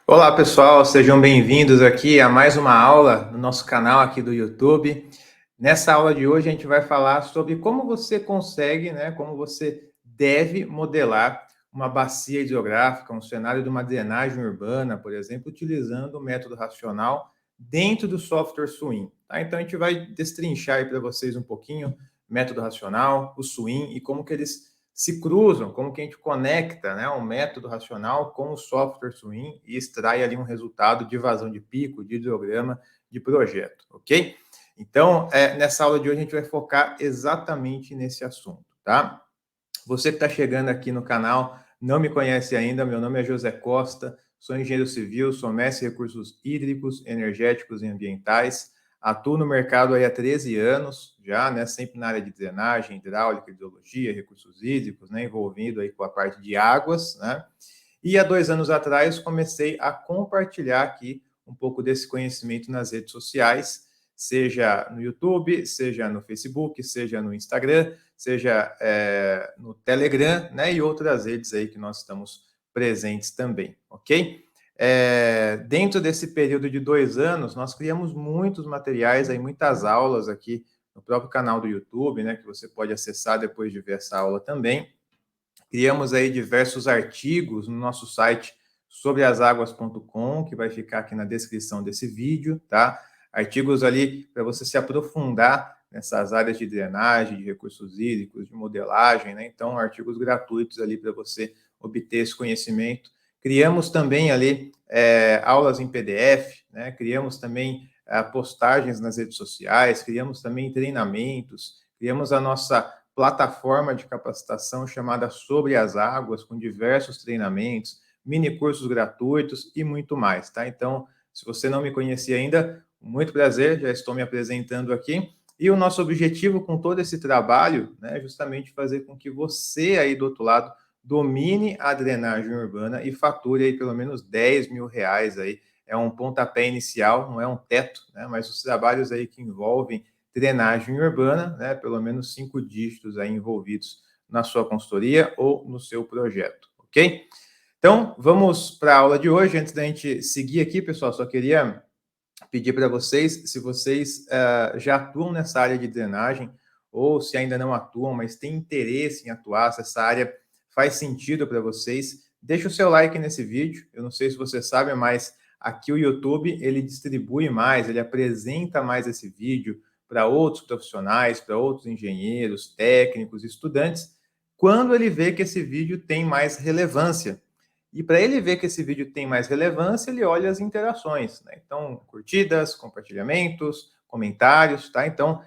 Olá pessoal, sejam bem-vindos aqui a mais uma aula no nosso canal aqui do YouTube. Nessa aula de hoje a gente vai falar sobre como você consegue, como você deve modelar uma bacia hidrográfica, um cenário de uma drenagem urbana, por exemplo, utilizando o método racional dentro do software Swim. Tá? Então a gente vai destrinchar aí para vocês um pouquinho o método racional, o Swim e como que eles se cruzam, como que a gente conecta, o método racional com o software Swim e extrai ali um resultado de vazão de pico, de hidrograma, de projeto, ok? Então, nessa aula de hoje a gente vai focar exatamente nesse assunto, tá? Você que está chegando aqui no canal, não me conhece ainda, meu nome é José Costa, sou engenheiro civil, sou mestre em recursos hídricos, energéticos e ambientais, atuo no mercado aí há 13 anos já, sempre na área de drenagem, hidráulica, hidrologia, recursos hídricos, envolvido aí com a parte de águas, E há 2 anos atrás comecei a compartilhar aqui um pouco desse conhecimento nas redes sociais, seja no YouTube, seja no Facebook, seja no Instagram, seja no Telegram, e outras redes aí que nós estamos presentes também, ok? Dentro desse período de 2 anos, nós criamos muitos materiais, aí, muitas aulas aqui no próprio canal do YouTube, que você pode acessar depois de ver essa aula também. Criamos aí diversos artigos no nosso site sobreaságuas.com, que vai ficar aqui na descrição desse vídeo, tá? Artigos ali para você se aprofundar nessas áreas de drenagem, de recursos hídricos, de modelagem, Então, artigos gratuitos ali para você obter esse conhecimento. Criamos também ali aulas em PDF, Criamos também postagens nas redes sociais, criamos também treinamentos, criamos a nossa plataforma de capacitação chamada Sobre as Águas, com diversos treinamentos, mini cursos gratuitos e muito mais, tá? Então, se você não me conhecia ainda, muito prazer, já estou me apresentando aqui. E o nosso objetivo com todo esse trabalho é justamente fazer com que você aí do outro lado domine a drenagem urbana e fature aí pelo menos 10 mil reais aí. É um pontapé inicial, não é um teto, mas os trabalhos aí que envolvem drenagem urbana, pelo menos 5 dígitos aí envolvidos na sua consultoria ou no seu projeto, ok? Então, vamos para a aula de hoje. Antes da gente seguir aqui, pessoal, só queria pedir para vocês, se vocês já atuam nessa área de drenagem, ou se ainda não atuam, mas têm interesse em atuar, se essa área faz sentido para vocês, deixa o seu like nesse vídeo. Eu não sei se você sabe, mas aqui o YouTube, ele distribui mais, ele apresenta mais esse vídeo para outros profissionais, para outros engenheiros, técnicos, estudantes, quando ele vê que esse vídeo tem mais relevância. E para ele ver que esse vídeo tem mais relevância, ele olha as interações, Então, curtidas, compartilhamentos, comentários, tá? Então,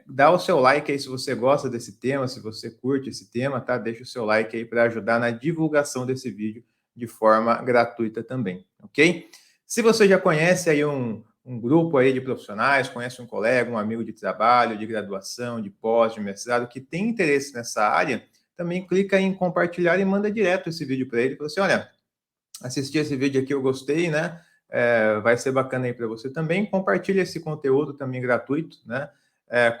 dá o seu like aí se você gosta desse tema, se você curte esse tema, tá? Deixa o seu like aí para ajudar na divulgação desse vídeo de forma gratuita também, ok? Se você já conhece aí um grupo aí de profissionais, conhece um colega, um amigo de trabalho, de graduação, de pós, de mestrado, que tem interesse nessa área, também clica em compartilhar e manda direto esse vídeo para ele. Fala assim, olha, assisti esse vídeo aqui, eu gostei, vai ser bacana aí para você também. Compartilha esse conteúdo também gratuito,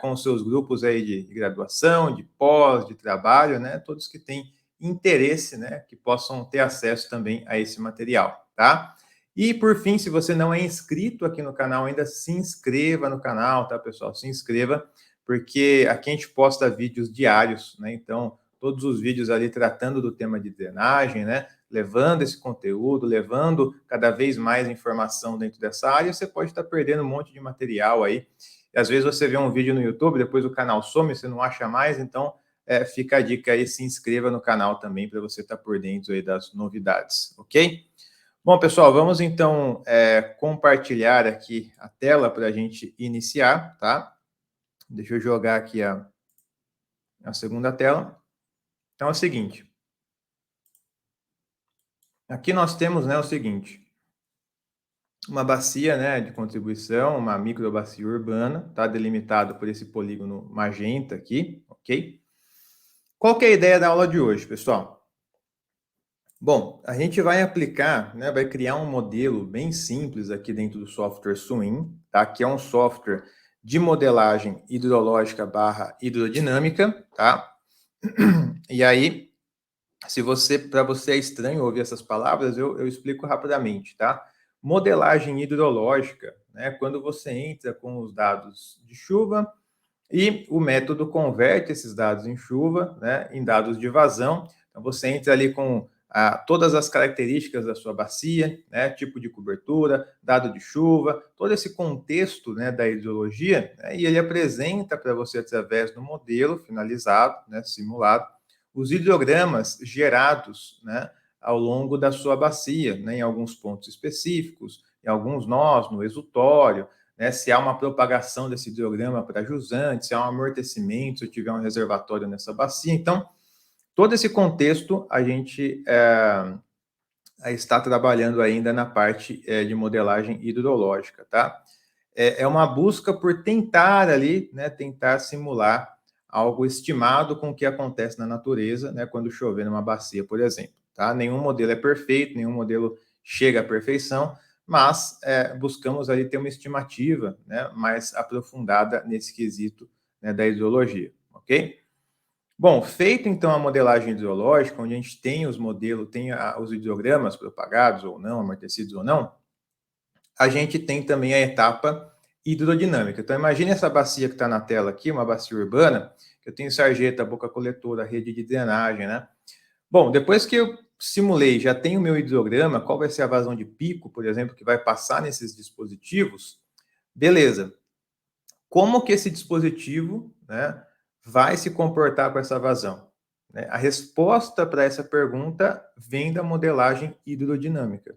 com os seus grupos aí de graduação, de pós, de trabalho, Todos que têm interesse, que possam ter acesso também a esse material, tá? E, por fim, se você não é inscrito aqui no canal ainda, se inscreva no canal, tá, pessoal? Se inscreva, porque aqui a gente posta vídeos diários, Então, todos os vídeos ali tratando do tema de drenagem, levando esse conteúdo, levando cada vez mais informação dentro dessa área, você pode estar perdendo um monte de material aí. E às vezes você vê um vídeo no YouTube, depois o canal some, você não acha mais, então fica a dica aí, se inscreva no canal também para você estar por dentro aí das novidades, ok? Bom, pessoal, vamos então compartilhar aqui a tela para a gente iniciar, tá? Deixa eu jogar aqui a segunda tela. Então é o seguinte. Aqui nós temos o seguinte. Uma bacia de contribuição, uma microbacia urbana, está delimitado por esse polígono magenta aqui, ok? Qual que é a ideia da aula de hoje, pessoal? Bom, a gente vai aplicar, vai criar um modelo bem simples aqui dentro do software Swim, tá? Que é um software de modelagem hidrológica / hidrodinâmica, tá? E aí, Para você é estranho ouvir essas palavras, eu explico rapidamente, tá? Modelagem hidrológica, né? Quando você entra com os dados de chuva e o método converte esses dados em chuva, né, em dados de vazão. Então, você entra ali com todas as características da sua bacia, né, tipo de cobertura, dado de chuva, todo esse contexto, né, da hidrologia, né, e ele apresenta para você, através do modelo finalizado, né, simulado, os hidrogramas gerados, né, ao longo da sua bacia, né, em alguns pontos específicos, em alguns nós, no exutório, né, se há uma propagação desse hidrograma para jusante, se há um amortecimento, se eu tiver um reservatório nessa bacia. Então, todo esse contexto a gente está trabalhando ainda na parte de modelagem hidrológica, tá? É uma busca por tentar ali, né, tentar simular algo estimado com o que acontece na natureza, né, quando chover numa bacia, por exemplo, tá? Nenhum modelo é perfeito, nenhum modelo chega à perfeição, mas buscamos ali ter uma estimativa, né, mais aprofundada nesse quesito, né, da hidrologia, ok? Bom, feito então a modelagem hidrológica, onde a gente tem os modelos, tem os hidrogramas propagados ou não, amortecidos ou não, a gente tem também a etapa hidrodinâmica. Então, imagine essa bacia que está na tela aqui, uma bacia urbana, que eu tenho sarjeta, boca coletora, rede de drenagem, né? Bom, depois que eu simulei, já tenho o meu hidrograma, qual vai ser a vazão de pico, por exemplo, que vai passar nesses dispositivos, beleza. Como que esse dispositivo, né, vai se comportar com essa vazão? Né? A resposta para essa pergunta vem da modelagem hidrodinâmica,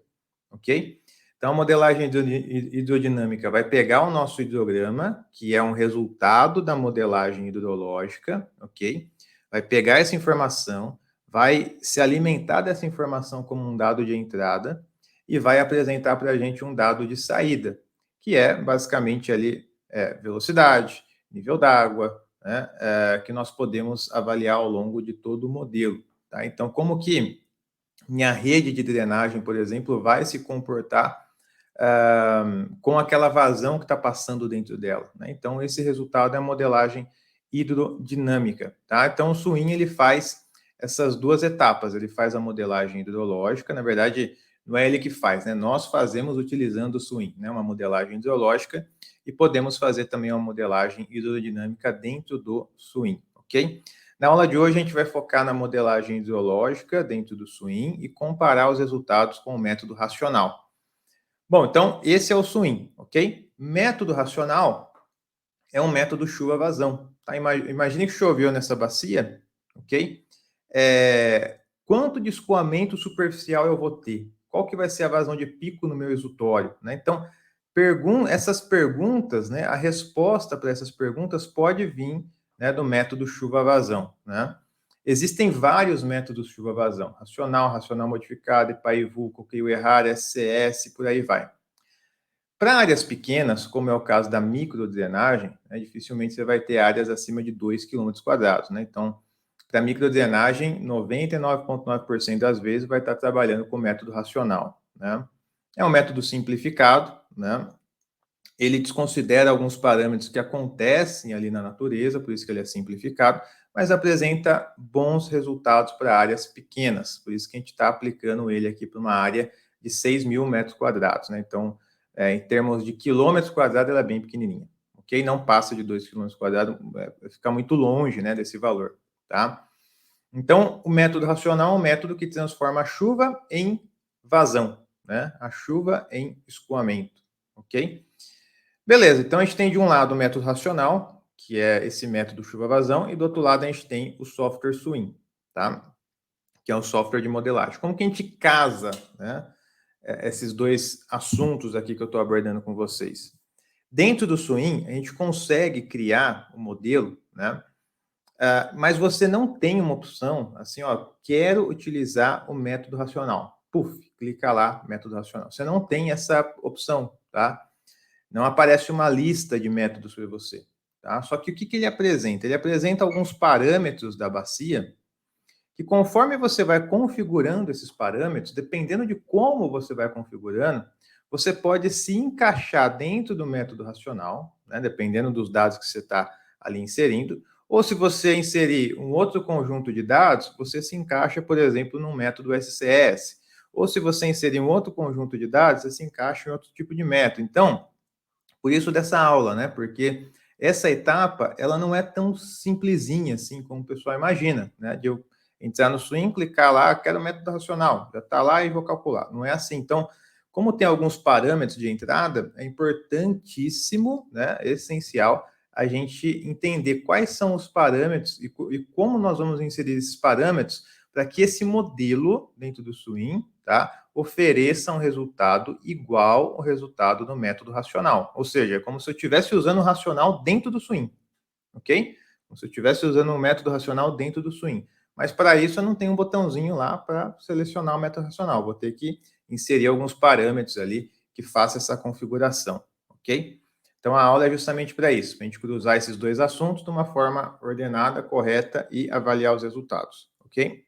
ok? Então, a modelagem hidrodinâmica vai pegar o nosso hidrograma, que é um resultado da modelagem hidrológica, ok? Vai pegar essa informação, vai se alimentar dessa informação como um dado de entrada e vai apresentar para a gente um dado de saída, que é basicamente ali velocidade, nível d'água, né, que nós podemos avaliar ao longo de todo o modelo. Tá? Então, como que minha rede de drenagem, por exemplo, vai se comportar com aquela vazão que está passando dentro dela. Né? Então, esse resultado é a modelagem hidrodinâmica. Tá? Então, o SWIM ele faz essas duas etapas. Ele faz a modelagem hidrológica, na verdade, não é ele que faz, né? Nós fazemos utilizando o SWIM, né? Uma modelagem hidrológica, e podemos fazer também uma modelagem hidrodinâmica dentro do SWIM, ok? Na aula de hoje, a gente vai focar na modelagem hidrológica dentro do SWIM e comparar os resultados com o método racional. Bom, então, esse é o SWIM, ok? Método racional é um método chuva-vazão. Tá? Imagine que choveu nessa bacia, ok? Quanto de escoamento superficial eu vou ter? Qual que vai ser a vazão de pico no meu exutório? Né? Então, essas perguntas, né, a resposta para essas perguntas pode vir, né, do método chuva-vazão. Né? Existem vários métodos chuva-vazão. Racional, racional modificado, Epaivu, Coqueiô-Errara, SCS, por aí vai. Para áreas pequenas, como é o caso da microdrenagem, né, dificilmente você vai ter áreas acima de 2 km quadrados. Né? Então, para microdrenagem, 99,9% das vezes vai estar trabalhando com o método racional. Né? É um método simplificado, né? Ele desconsidera alguns parâmetros que acontecem ali na natureza, por isso que ele é simplificado, mas apresenta bons resultados para áreas pequenas, por isso que a gente está aplicando ele aqui para uma área de 6 mil metros quadrados. Né? Então, em termos de quilômetros quadrados, ela é bem pequenininha, ok? Não passa de 2 quilômetros quadrados, fica muito longe, né, desse valor, tá? Então, o método racional é um método que transforma a chuva em vazão, né? A chuva em escoamento, ok? Beleza, então a gente tem de um lado o método racional, que é esse método chuva-vazão, e do outro lado a gente tem o software SWIM, tá? Que é o software de modelagem. Como que a gente casa, né, esses dois assuntos aqui que eu estou abordando com vocês? Dentro do SWIM, a gente consegue criar o modelo, né? Mas você não tem uma opção, assim, ó, quero utilizar o método racional. Puf, clica lá, método racional. Você não tem essa opção, tá? Não aparece uma lista de métodos para você. Tá? Só que o que ele apresenta? Ele apresenta alguns parâmetros da bacia que, conforme você vai configurando esses parâmetros, dependendo de como você vai configurando, você pode se encaixar dentro do método racional, né, dependendo dos dados que você está ali inserindo, Ou se você inserir um outro conjunto de dados, você se encaixa, por exemplo, num método SCS. Ou se você inserir um outro conjunto de dados, você se encaixa em outro tipo de método. Então, por isso dessa aula, né? Porque essa etapa, ela não é tão simplesinha assim como o pessoal imagina, né? De eu entrar no swing, clicar lá, quero método racional, já está lá e vou calcular. Não é assim. Então, como tem alguns parâmetros de entrada, é importantíssimo, né? Essencial a gente entender quais são os parâmetros e como nós vamos inserir esses parâmetros para que esse modelo dentro do swing, tá, ofereça um resultado igual ao resultado do método racional. Ou seja, é como se eu estivesse usando o racional dentro do swing, ok? Como se eu estivesse usando o método racional dentro do swing. Mas para isso eu não tenho um botãozinho lá para selecionar o método racional. Vou ter que inserir alguns parâmetros ali que façam essa configuração, ok? Então a aula é justamente para isso, para a gente cruzar esses dois assuntos de uma forma ordenada, correta e avaliar os resultados, ok?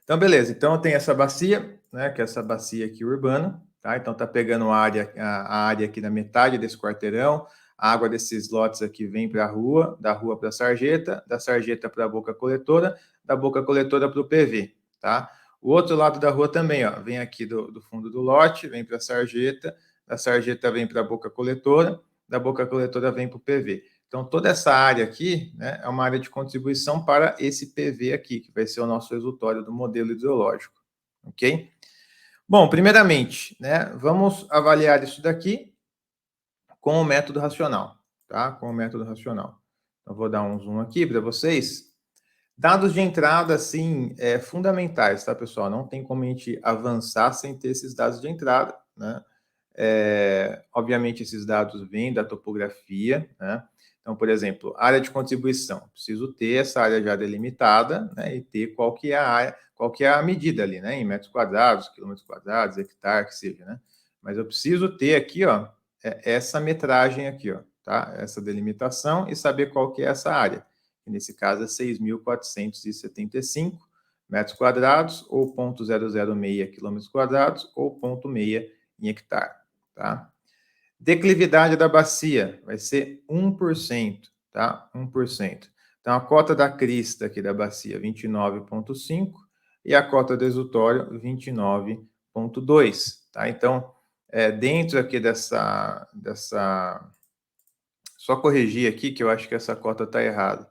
Então, beleza. Então, eu tenho essa bacia, né, que é essa bacia aqui urbana, tá? Então, tá pegando a área aqui da metade desse quarteirão, a água desses lotes aqui vem para a rua, da rua para a sarjeta, da sarjeta para a boca coletora, da boca coletora para o PV, tá? O outro lado da rua também, ó, vem aqui do fundo do lote, vem para a sarjeta, da sarjeta vem para a boca coletora, da boca coletora vem para o PV. Então, toda essa área aqui, né, é uma área de contribuição para esse PV aqui, que vai ser o nosso resultado do modelo hidrológico, ok? Bom, primeiramente, né, vamos avaliar isso daqui com o método racional, tá? Com o método racional. Então, vou dar um zoom aqui para vocês. Dados de entrada, assim, fundamentais, tá, pessoal? Não tem como a gente avançar sem ter esses dados de entrada, né? Obviamente, esses dados vêm da topografia, né? Então, por exemplo, área de contribuição. Preciso ter essa área já delimitada, né? E ter qual que é a área, qual que é a medida ali, né? Em metros quadrados, quilômetros quadrados, hectare, que seja, né? Mas eu preciso ter aqui, ó, essa metragem aqui, ó, tá? Essa delimitação e saber qual que é essa área. Que nesse caso é 6.475 metros quadrados, ou 0,006 quilômetros quadrados, ou 0,6 em hectare, tá? Declividade da bacia vai ser 1%, tá? 1%. Então, a cota da crista aqui da bacia, 29,5, e a cota do exutório, 29,2, tá? Então, dentro aqui dessa... Só corrigir aqui, que eu acho que essa cota está errada.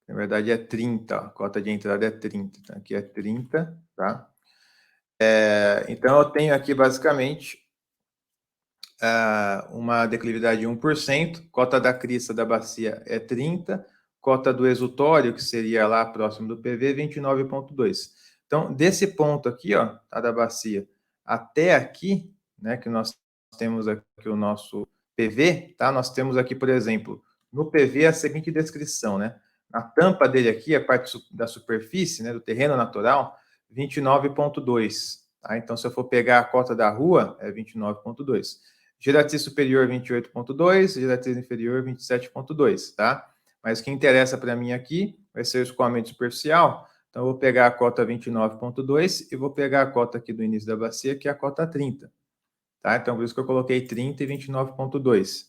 Na verdade, é 30, a cota de entrada é 30, tá? Aqui é 30, tá? Então, eu tenho aqui, basicamente, uma declividade de 1%, cota da crista da bacia é 30, cota do exutório, que seria lá próximo do PV, 29,2. Então, desse ponto aqui, ó, tá, da bacia, até aqui, né, que nós temos aqui o nosso PV, tá? Nós temos aqui, por exemplo, no PV a seguinte descrição, né? Na tampa dele aqui, a parte da superfície, né, do terreno natural, 29,2. Tá? Então, se eu for pegar a cota da rua, é 29,2. Geratriz superior 28,2, geratriz inferior 27,2, tá? Mas o que interessa para mim aqui vai ser o escoamento superficial. Então, eu vou pegar a cota 29,2 e vou pegar a cota aqui do início da bacia, que é a cota 30. Tá? Então, por isso que eu coloquei 30 e 29,2.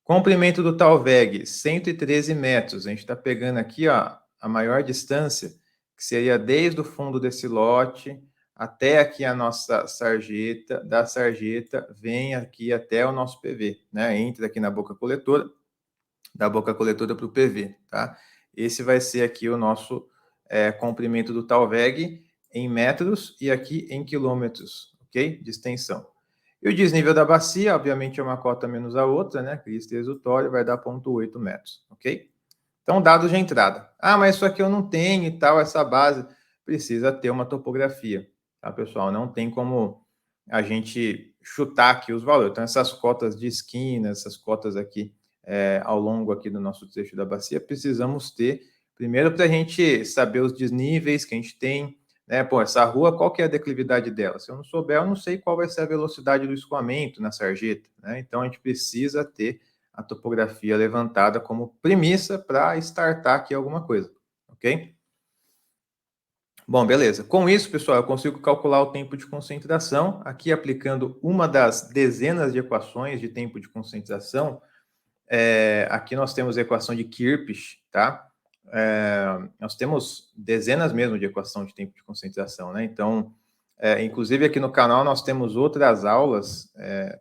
Comprimento do Talveg, 113 metros. A gente está pegando aqui, ó, a maior distância, que seria desde o fundo desse lote até aqui a nossa sarjeta, da sarjeta vem aqui até o nosso PV, né? Entra aqui na boca coletora, da boca coletora para o PV, tá? Esse vai ser aqui o nosso comprimento do Talveg em metros e aqui em quilômetros, ok? De extensão. E o desnível da bacia, obviamente, é uma cota menos a outra, né? Crista e exutório vai dar 0,8 metros, ok? Então, dados de entrada. Ah, mas isso aqui eu não tenho e tal, essa base. Precisa ter uma topografia, tá, pessoal? Não tem como a gente chutar aqui os valores. Então, essas cotas de esquina, essas cotas aqui ao longo aqui do nosso trecho da bacia, precisamos ter, primeiro, para a gente saber os desníveis que a gente tem, né? Pô, essa rua, qual que é a declividade dela? Se eu não souber, eu não sei qual vai ser a velocidade do escoamento na sarjeta, né? Então, a gente precisa ter a topografia levantada como premissa para startar aqui alguma coisa, ok? Bom, beleza. Com isso, pessoal, eu consigo calcular o tempo de concentração, aqui aplicando uma das dezenas de equações de tempo de concentração Aqui nós temos a equação de Kirchhoff, tá? Nós temos dezenas mesmo de equação de tempo de concentração, né? Então, inclusive aqui no canal nós temos outras aulas,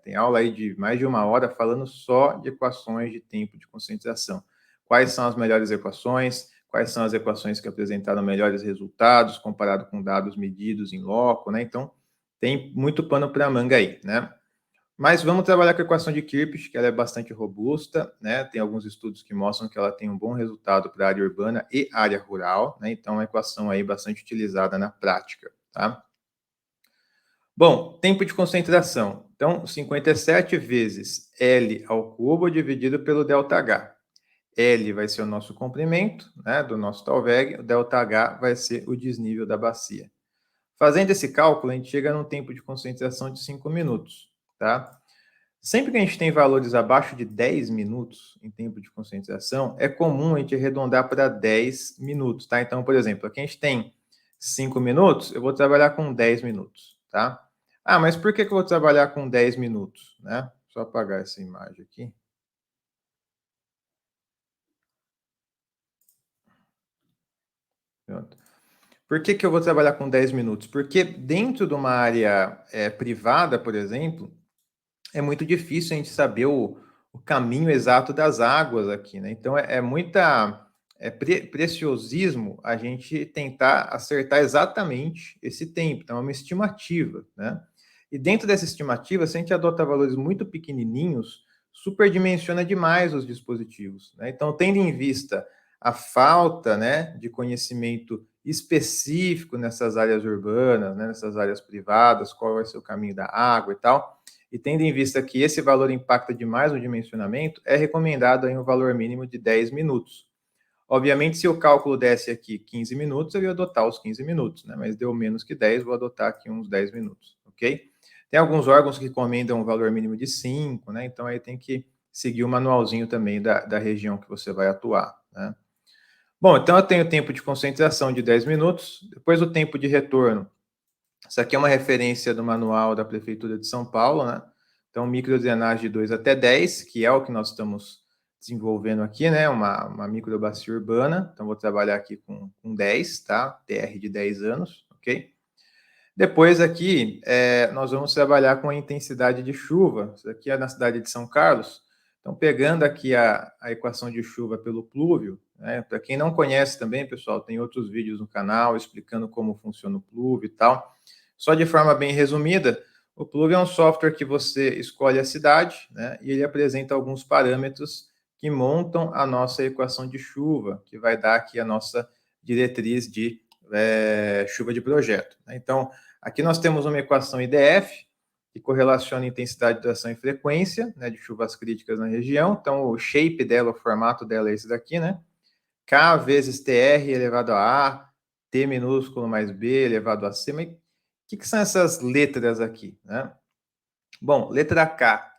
tem aula aí de mais de 1 hora falando só de equações de tempo de concentração. Quais são as melhores equações, quais são as equações que apresentaram melhores resultados comparado com dados medidos em loco, né? Então, tem muito pano para manga aí, né? Mas vamos trabalhar com a equação de Kirchhoff, que ela é bastante robusta, né? Tem alguns estudos que mostram que ela tem um bom resultado para a área urbana e área rural, né? Então, é uma equação aí bastante utilizada na prática, tá? Bom, tempo de concentração. Então, 57 vezes L ao cubo dividido pelo ΔH. L vai ser o nosso comprimento, né, do nosso Thalweg, o ΔH vai ser o desnível da bacia. Fazendo esse cálculo, a gente chega num tempo de concentração de 5 minutos, tá? Sempre que a gente tem valores abaixo de 10 minutos em tempo de concentração, é comum a gente arredondar para 10 minutos, tá? Então, por exemplo, aqui a gente tem 5 minutos, eu vou trabalhar com 10 minutos, tá? Ah, mas por que eu vou trabalhar com 10 minutos, né? Só apagar essa imagem aqui. Pronto. Por que eu vou trabalhar com 10 minutos? Porque dentro de uma área privada, por exemplo, é muito difícil a gente saber o caminho exato das águas aqui, né? Então preciosismo a gente tentar acertar exatamente esse tempo. Então é uma estimativa, né? E dentro dessa estimativa, se a gente adota valores muito pequenininhos, superdimensiona demais os dispositivos, né? Então, tendo em vista a falta, né, de conhecimento específico nessas áreas urbanas, né, nessas áreas privadas, qual vai ser o caminho da água e tal, e tendo em vista que esse valor impacta demais no dimensionamento, é recomendado aí um valor mínimo de 10 minutos. Obviamente, se o cálculo desse aqui 15 minutos, eu ia adotar os 15 minutos, né? Mas deu menos que 10, vou adotar aqui uns 10 minutos, ok? Tem alguns órgãos que recomendam um valor mínimo de 5, né? Então aí tem que seguir o manualzinho também da região que você vai atuar, né? Bom, então eu tenho tempo de concentração de 10 minutos, depois o tempo de retorno. Isso aqui é uma referência do manual da Prefeitura de São Paulo, né? Então, microdrenagem de 2 até 10, que é o que nós estamos desenvolvendo aqui, né? Uma microbacia urbana. Então, vou trabalhar aqui com 10, tá? TR de 10 anos, ok? Depois aqui, nós vamos trabalhar com a intensidade de chuva. Isso aqui é na cidade de São Carlos. Então, pegando aqui a equação de chuva pelo plúvio, né? Para quem não conhece também, pessoal, tem outros vídeos no canal explicando como funciona o plúvio e tal. Só de forma bem resumida, o plúvio é um software que você escolhe a cidade, né? E ele apresenta alguns parâmetros que montam a nossa equação de chuva, que vai dar aqui a nossa diretriz de chuva de projeto, né? Então, aqui nós temos uma equação IDF, que correlaciona intensidade, duração e frequência, né, de chuvas críticas na região. Então, o shape dela, o formato dela é esse daqui, né? K vezes TR elevado a A, T minúsculo mais B elevado a C. Mas o que são essas letras aqui, né? Bom, letra K,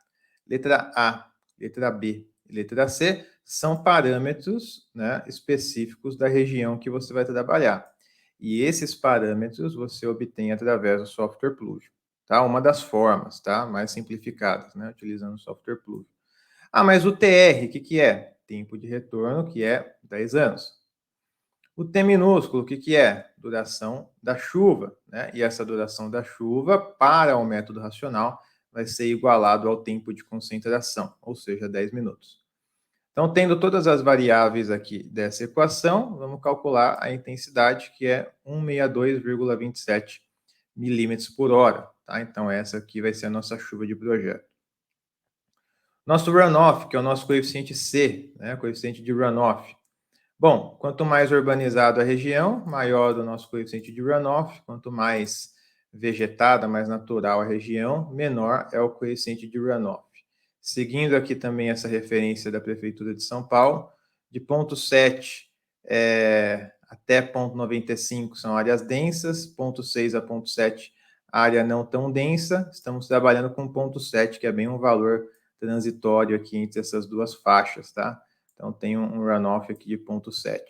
letra A, letra B e letra C são parâmetros, né, específicos da região que você vai trabalhar. E esses parâmetros você obtém através do software Pluvio, tá? Uma das formas, tá? Mais simplificadas, né? Utilizando o software Pluvio. Ah, mas o TR, o que é? Tempo de retorno, que é 10 anos. O T minúsculo, o que é? Duração da chuva, né? E essa duração da chuva, para o método racional, vai ser igualado ao tempo de concentração, ou seja, 10 minutos. Então, tendo todas as variáveis aqui dessa equação, vamos calcular a intensidade, que é 162,27 milímetros por hora. Tá? Então, essa aqui vai ser a nossa chuva de projeto. Nosso runoff, que é o nosso coeficiente C, né? Coeficiente de runoff. Bom, quanto mais urbanizada a região, maior o nosso coeficiente de runoff. Quanto mais vegetada, mais natural a região, menor é o coeficiente de runoff. Seguindo aqui também essa referência da Prefeitura de São Paulo, de ponto 7 até ponto 95 são áreas densas, ponto 6 a ponto 7 área não tão densa. Estamos trabalhando com ponto 7, que é bem um valor transitório aqui entre essas duas faixas, tá? Então, tem um runoff aqui de 0,7.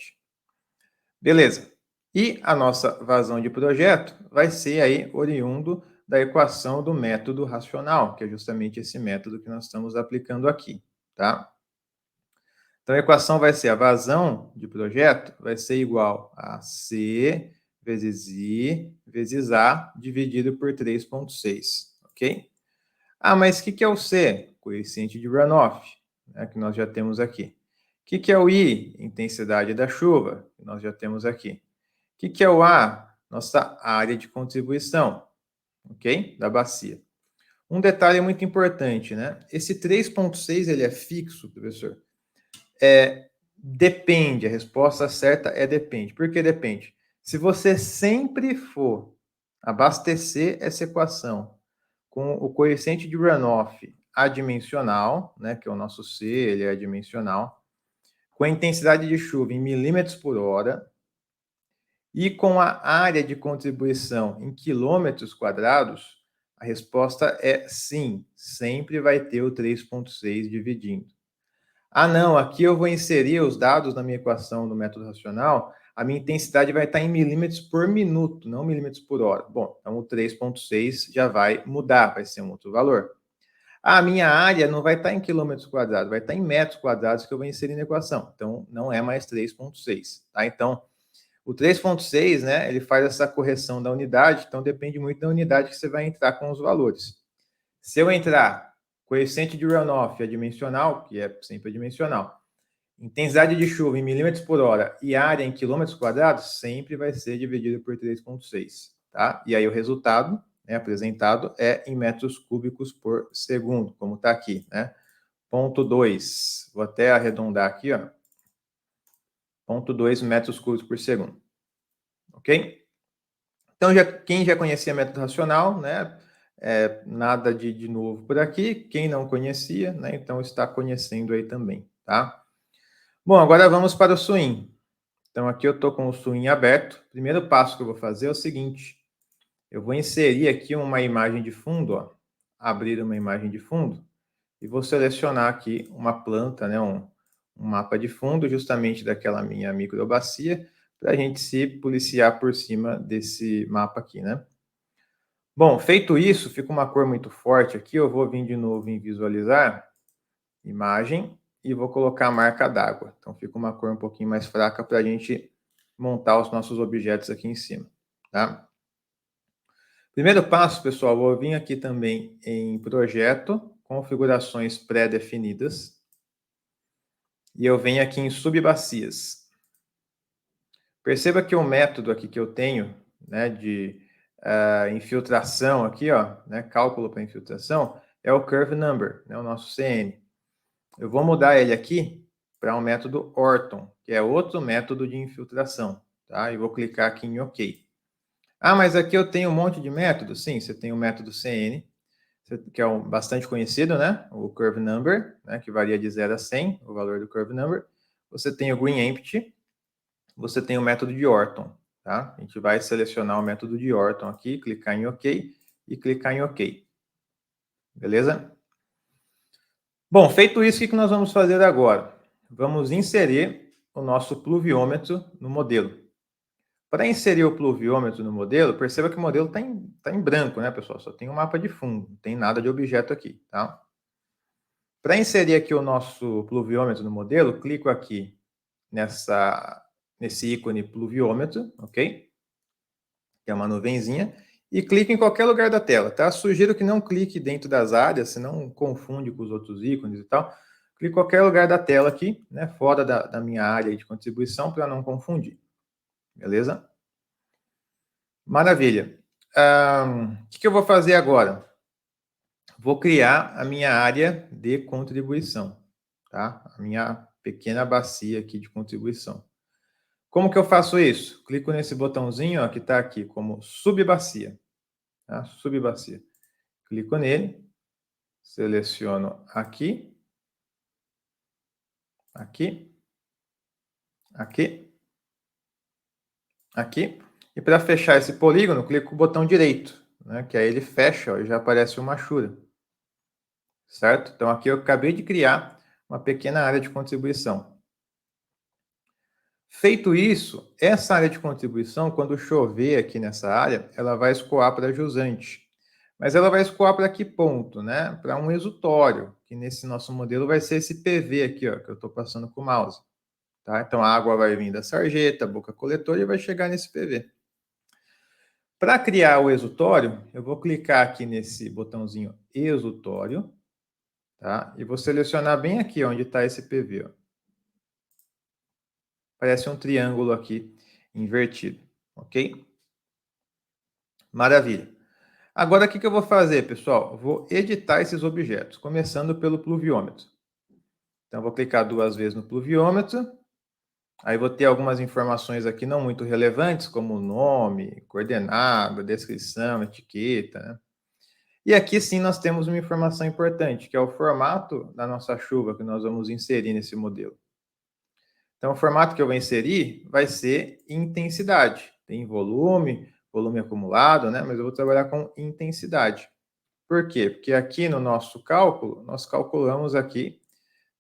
Beleza. E a nossa vazão de projeto vai ser aí oriundo da equação do método racional, que é justamente esse método que nós estamos aplicando aqui, tá? Então, a equação vai ser a vazão de projeto vai ser igual a C vezes I vezes A dividido por 3,6, ok? Ah, mas o que é o C? Coeficiente de runoff, né, que nós já temos aqui. O que é o I? Intensidade da chuva, que nós já temos aqui. O que é o A? Nossa área de contribuição, ok? Da bacia. Um detalhe muito importante, né? Esse 3,6 ele é fixo, professor? Depende, a resposta certa é depende. Por que depende? Se você sempre for abastecer essa equação com o coeficiente de runoff adimensional, né, que é o nosso C, ele é adimensional, com a intensidade de chuva em milímetros por hora e com a área de contribuição em quilômetros quadrados, a resposta é sim, sempre vai ter o 3,6 dividindo. Ah, não, aqui eu vou inserir os dados na minha equação do método racional, a minha intensidade vai estar em milímetros por minuto, não milímetros por hora. Bom, então o 3,6 já vai mudar, vai ser um outro valor. A minha área não vai estar em quilômetros quadrados, vai estar em metros quadrados que eu vou inserir na equação. Então, não é mais 3,6, tá? Então, o 3,6, né, ele faz essa correção da unidade, então depende muito da unidade que você vai entrar com os valores. Se eu entrar coeficiente de runoff adimensional, que é sempre adimensional, intensidade de chuva em milímetros por hora e área em quilômetros quadrados, sempre vai ser dividido por 3,6, tá? E aí o resultado, né, apresentado é em metros cúbicos por segundo, como está aqui, né? Ponto 2, vou até arredondar aqui, ó. Ponto 2 metros cúbicos por segundo, ok? Então, quem já conhecia método racional, né? Nada de novo por aqui. Quem não conhecia, né? Então está conhecendo aí também, tá? Bom, agora vamos para o swing. Então, aqui eu estou com o swing aberto. O primeiro passo que eu vou fazer é o seguinte: eu vou inserir aqui uma imagem de fundo, ó, abrir uma imagem de fundo, e vou selecionar aqui uma planta, né, um mapa de fundo, justamente daquela minha microbacia, para a gente se policiar por cima desse mapa aqui, né? Bom, feito isso, fica uma cor muito forte aqui, eu vou vir de novo em visualizar, imagem, e vou colocar a marca d'água. Então, fica uma cor um pouquinho mais fraca para a gente montar os nossos objetos aqui em cima, tá? Primeiro passo, pessoal, vou vir aqui também em projeto, configurações pré-definidas, e eu venho aqui em subbacias. Perceba que o método aqui que eu tenho, né, de infiltração aqui, ó, né, cálculo para infiltração, é o curve number, né, o nosso CN. Eu vou mudar ele aqui para um método Orton, que é outro método de infiltração, tá? E vou clicar aqui em OK. Ah, mas aqui eu tenho um monte de métodos. Sim, você tem o método CN, que é bastante conhecido, né? O curve number, né, que varia de 0 a 100, o valor do curve number. Você tem o green empty, você tem o método de Orton, tá? A gente vai selecionar o método de Orton aqui, clicar em OK e clicar em OK. Beleza? Bom, feito isso, o que nós vamos fazer agora? Vamos inserir o nosso pluviômetro no modelo. Para inserir o pluviômetro no modelo, perceba que o modelo está em branco, né, pessoal? Só tem um mapa de fundo, não tem nada de objeto aqui, tá? Para inserir aqui o nosso pluviômetro no modelo, clico aqui nesse ícone pluviômetro, ok? Que é uma nuvenzinha, e clico em qualquer lugar da tela, tá? Sugiro que não clique dentro das áreas, senão confunde com os outros ícones e tal. Clique em qualquer lugar da tela aqui, né? Fora da minha área de contribuição, para não confundir. Beleza? Maravilha. O que eu vou fazer agora? Vou criar a minha área de contribuição, tá? A minha pequena bacia aqui de contribuição. Como que eu faço isso? Clico nesse botãozinho, ó, que está aqui como subbacia, tá? Subbacia. Clico nele, seleciono aqui, aqui, aqui, aqui. E para fechar esse polígono, clico com o botão direito, né? Que aí ele fecha, ó, e já aparece uma machura. Certo? Então aqui eu acabei de criar uma pequena área de contribuição. Feito isso, essa área de contribuição, quando chover aqui nessa área, ela vai escoar para jusante. Mas ela vai escoar para que ponto, né? Para um exutório, que nesse nosso modelo vai ser esse PV aqui, ó, que eu estou passando com o mouse. Tá? Então a água vai vir da sarjeta, boca coletora e vai chegar nesse PV. Para criar o exutório, eu vou clicar aqui nesse botãozinho exutório, tá? E vou selecionar bem aqui onde está esse PV, ó. Parece um triângulo aqui invertido, ok? Maravilha. Agora, o que eu vou fazer, pessoal? Eu vou editar esses objetos, começando pelo pluviômetro. Então, vou clicar 2 vezes no pluviômetro. Aí vou ter algumas informações aqui não muito relevantes, como nome, coordenada, descrição, etiqueta, né? E aqui sim nós temos uma informação importante, que é o formato da nossa chuva que nós vamos inserir nesse modelo. Então, o formato que eu vou inserir vai ser intensidade. Tem volume, volume acumulado, né? Mas eu vou trabalhar com intensidade. Por quê? Porque aqui no nosso cálculo, nós calculamos aqui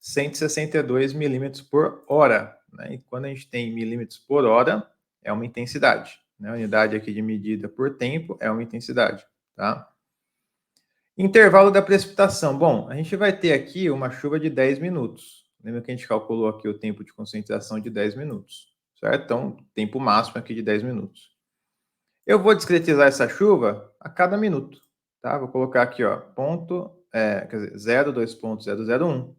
162 milímetros por hora, né? E quando a gente tem milímetros por hora, é uma intensidade, né? A unidade aqui de medida por tempo é uma intensidade, tá? Intervalo da precipitação. Bom, a gente vai ter aqui uma chuva de 10 minutos. Lembra que a gente calculou aqui o tempo de concentração de 10 minutos, certo? Então, tempo máximo aqui de 10 minutos. Eu vou discretizar essa chuva a cada minuto, tá? Vou colocar aqui, ó, quer dizer, 0,2.001.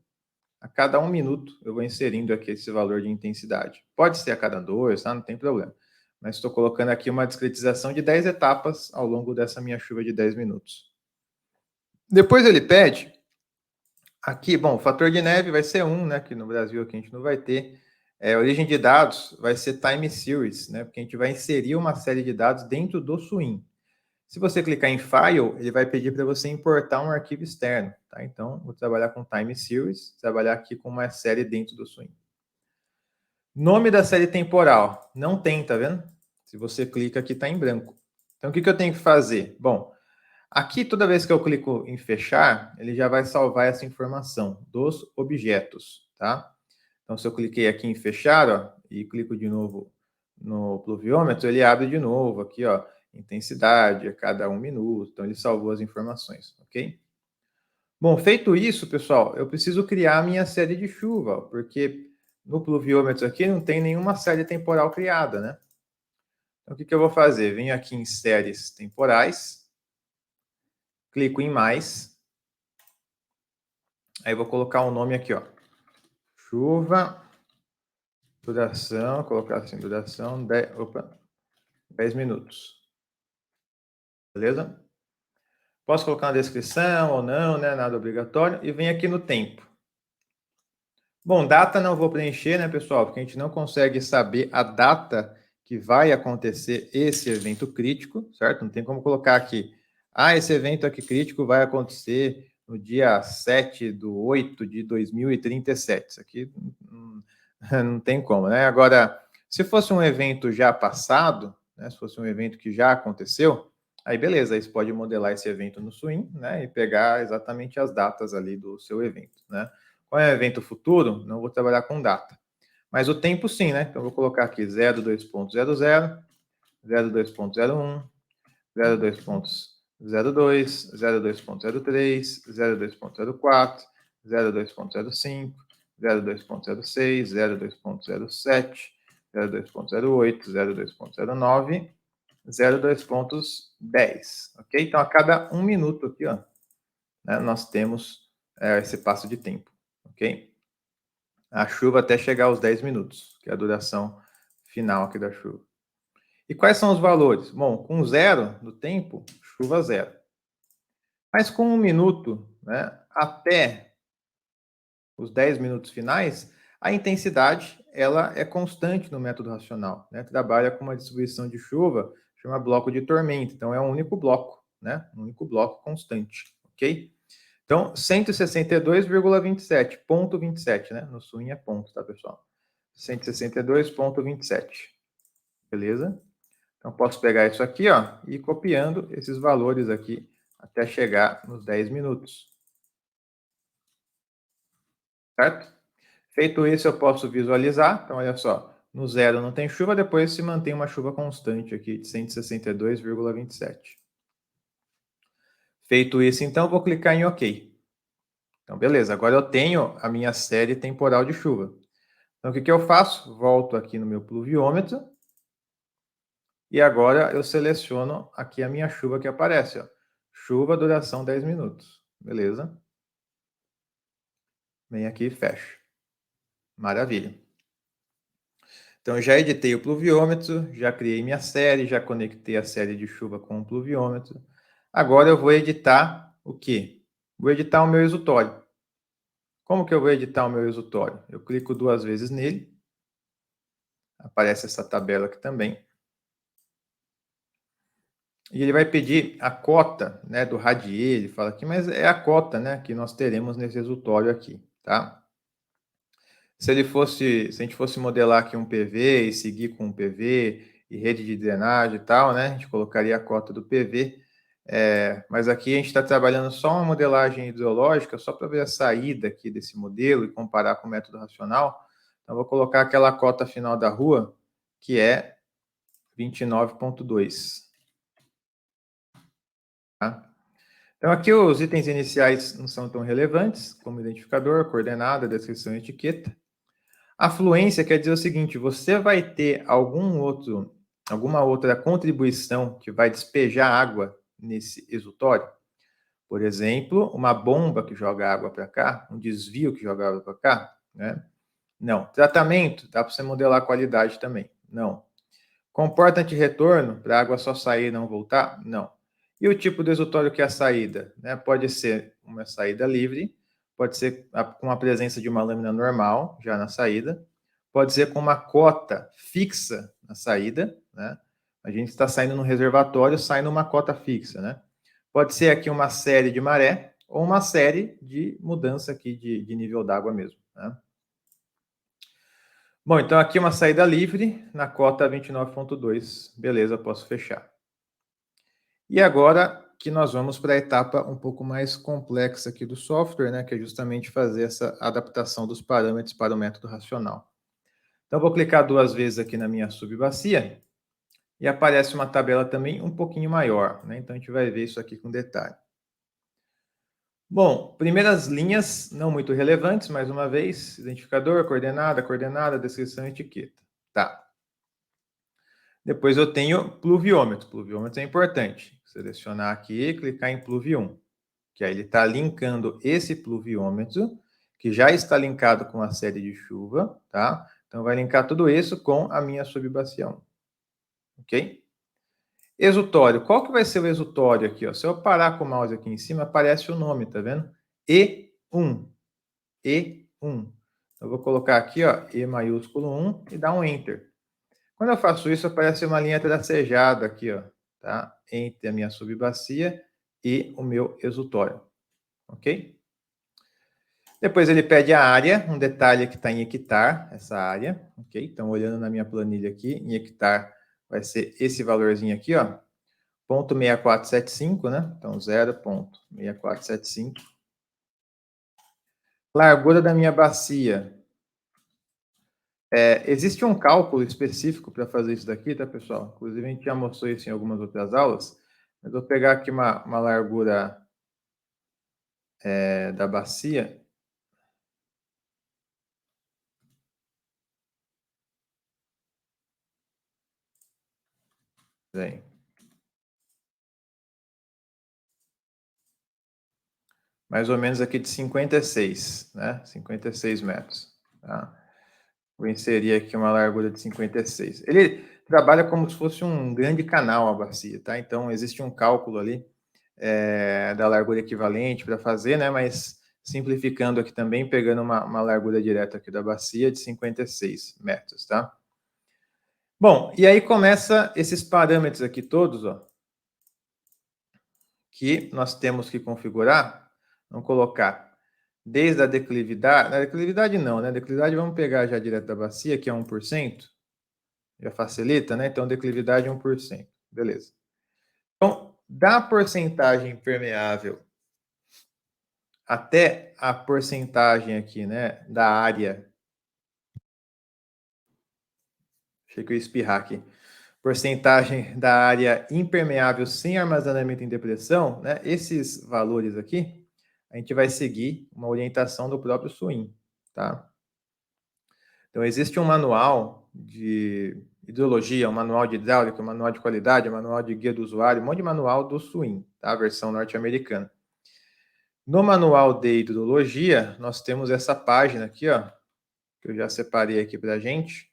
A cada 1 minuto eu vou inserindo aqui esse valor de intensidade. Pode ser a cada 2, tá? Não tem problema. Mas estou colocando aqui uma discretização de 10 etapas ao longo dessa minha chuva de 10 minutos. Depois ele pede, aqui, bom, o fator de neve vai ser 1, né? Que no Brasil aqui a gente não vai ter. Origem de dados vai ser time series, né? Porque a gente vai inserir uma série de dados dentro do Swim. Se você clicar em File, ele vai pedir para você importar um arquivo externo, tá? Então, vou trabalhar com time series, trabalhar aqui com uma série dentro do Swim. Nome da série temporal. Não tem, tá vendo? Se você clica aqui, está em branco. Então, o que eu tenho que fazer? Bom, aqui, toda vez que eu clico em fechar, ele já vai salvar essa informação dos objetos, tá? Então, se eu cliquei aqui em fechar, ó, e clico de novo no pluviômetro, ele abre de novo aqui, ó, intensidade a cada 1 minuto. Então, ele salvou as informações, ok? Bom, feito isso, pessoal, eu preciso criar a minha série de chuva, porque no pluviômetro aqui não tem nenhuma série temporal criada, né? Então, o que eu vou fazer? Venho aqui em séries temporais, clico em mais, aí vou colocar um nome aqui, ó. Chuva, duração, colocar assim, duração, 10 minutos. Beleza? Posso colocar uma descrição ou não, né? Nada obrigatório. E vem aqui no tempo. Bom, data não vou preencher, né, pessoal? Porque a gente não consegue saber a data que vai acontecer esse evento crítico, certo? Não tem como colocar aqui, esse evento aqui crítico vai acontecer no dia 7/8/2037. Isso aqui não tem como, né? Agora, se fosse um evento já passado, né, se fosse um evento que já aconteceu, aí beleza, aí você pode modelar esse evento no Swim, né, e pegar exatamente as datas ali do seu evento, né? Qual é o evento futuro? Não vou trabalhar com data. Mas o tempo sim, né? Então, eu vou colocar aqui 02.00, 02.01, 02.02, 02.03, 02.04, 02.05, 02.06, 02.07, 02.08, 02.09, 02.10, ok? Então, a cada 1 minuto aqui, ó, né, nós temos esse passo de tempo, ok? A chuva até chegar aos 10 minutos, que é a duração final aqui da chuva. E quais são os valores? Bom, com 0 do tempo, chuva 0. Mas com 1 minuto, né, até os 10 minutos finais, a intensidade ela é constante no método racional, né? Trabalha com uma distribuição de chuva, chama bloco de tormenta. Então, é um único bloco, né? Um único bloco constante, ok? Então, 162,27, ponto 27, né? No swing é ponto, tá, pessoal? 162,27. Beleza? Então, posso pegar isso aqui, ó, e ir copiando esses valores aqui até chegar nos 10 minutos. Certo? Feito isso, eu posso visualizar. Então, olha só. No 0 não tem chuva, depois se mantém uma chuva constante aqui de 162,27. Feito isso, então, eu vou clicar em OK. Então, beleza, agora eu tenho a minha série temporal de chuva. Então, o que eu faço? Volto aqui no meu pluviômetro e agora eu seleciono aqui a minha chuva que aparece, ó. Chuva, duração 10 minutos. Beleza? Vem aqui e fecho. Maravilha. Então, eu já editei o pluviômetro, já criei minha série, já conectei a série de chuva com o pluviômetro. Agora eu vou editar o quê? Vou editar o meu exutório. Como que eu vou editar o meu exutório? Eu clico 2 vezes nele. Aparece essa tabela aqui também. E ele vai pedir a cota, né, do radier, ele fala aqui, mas é a cota, né, que nós teremos nesse exutório aqui, tá? Se a gente fosse modelar aqui um PV e seguir com um PV e rede de drenagem e tal, né, a gente colocaria a cota do PV, mas aqui a gente está trabalhando só uma modelagem hidrológica, só para ver a saída aqui desse modelo e comparar com o método racional. Então, vou colocar aquela cota final da rua, que é 29,2. Tá? Então, aqui os itens iniciais não são tão relevantes, como identificador, coordenada, descrição e etiqueta. A fluência quer dizer o seguinte: você vai ter alguma outra contribuição que vai despejar água nesse exutório? Por exemplo, uma bomba que joga água para cá, um desvio que joga água para cá, né? Não. Tratamento, dá para você modelar a qualidade também. Não. Comporta antirretorno, para a água só sair e não voltar? Não. E o tipo do exutório que é a saída? Né? Pode ser uma saída livre, pode ser com a presença de uma lâmina normal, já na saída, pode ser com uma cota fixa na saída, né? A gente está saindo no reservatório, sai numa cota fixa, né? Pode ser aqui uma série de maré ou uma série de mudança aqui de nível d'água mesmo, né? Bom, então aqui uma saída livre na cota 29,2. Beleza, posso fechar. E agora que nós vamos para a etapa um pouco mais complexa aqui do software, né, que é justamente fazer essa adaptação dos parâmetros para o método racional. Então, vou clicar 2 vezes aqui na minha subbacia e aparece uma tabela também um pouquinho maior, né? Então, a gente vai ver isso aqui com detalhe. Bom, primeiras linhas não muito relevantes, mais uma vez, identificador, coordenada, descrição e etiqueta. Tá. Depois eu tenho pluviômetro. Pluviômetro é importante. Selecionar aqui, clicar em pluvium, que aí ele está linkando esse pluviômetro, que já está linkado com a série de chuva, tá? Então vai linkar tudo isso com a minha subbacia 1. Ok? Exutório. Qual que vai ser o exutório aqui? Ó? Se eu parar com o mouse aqui em cima, aparece o nome, tá vendo? E1. E1. Eu vou colocar aqui, ó, E maiúsculo 1 e dar um Enter. Quando eu faço isso, aparece uma linha tracejada aqui, ó, tá? Entre a minha subbacia e o meu exutório. Ok? Depois ele pede a área, um detalhe que está em hectare, essa área. Ok? Então, olhando na minha planilha aqui, em hectare vai ser esse valorzinho aqui, ó. 0,6475, né? Então, 0,6475. Largura da minha bacia. Existe um cálculo específico para fazer isso daqui, tá, pessoal? Inclusive, a gente já mostrou isso em algumas outras aulas. Mas vou pegar aqui uma largura da bacia. Bem, mais ou menos aqui de 56, né? 56 metros. Tá? Vou inserir aqui uma largura de 56. Ele trabalha como se fosse um grande canal a bacia, tá? Então, existe um cálculo ali da largura equivalente para fazer, né? Mas simplificando aqui também, pegando uma largura direta aqui da bacia de 56 metros, tá? Bom, e aí começa esses parâmetros aqui todos, ó, que nós temos que configurar. Vamos colocar desde a declividade, na declividade não, né? Declividade vamos pegar já direto da bacia, que é 1%, já facilita, né? Então, declividade 1%, beleza. Então, da porcentagem permeável até a porcentagem aqui, né, da área. Achei que eu ia espirrar aqui. porcentagem da área impermeável sem armazenamento em depressão, né? Esses valores aqui, a gente vai seguir uma orientação do próprio SWIM, tá? Então, existe um manual de hidrologia, um manual de hidráulica, um manual de qualidade, um manual de guia do usuário, um monte de manual do SWIM, tá? A versão norte-americana. No manual de hidrologia, nós temos essa página aqui, ó, que eu já separei aqui para a gente,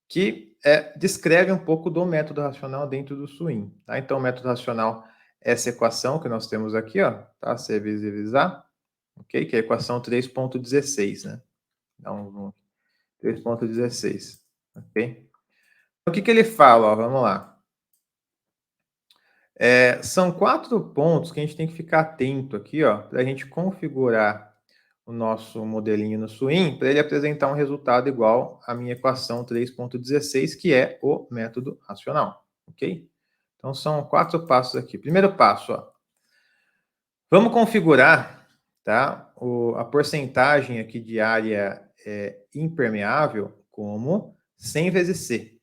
que descreve um pouco do método racional dentro do SWIM, tá? Então, o método racional é essa equação que nós temos aqui, ó, tá? Se visualizar, ok? Que é a equação 3.16, né? Então, 3.16, ok? Então, o que ele fala, ó? Vamos lá. São 4 pontos que a gente tem que ficar atento aqui, ó, para a gente configurar o nosso modelinho no SWIM, para ele apresentar um resultado igual à minha equação 3.16, que é o método racional, ok? Então, são 4 passos aqui. Primeiro passo, ó, vamos configurar, tá, a porcentagem aqui de área impermeável como 100 vezes C.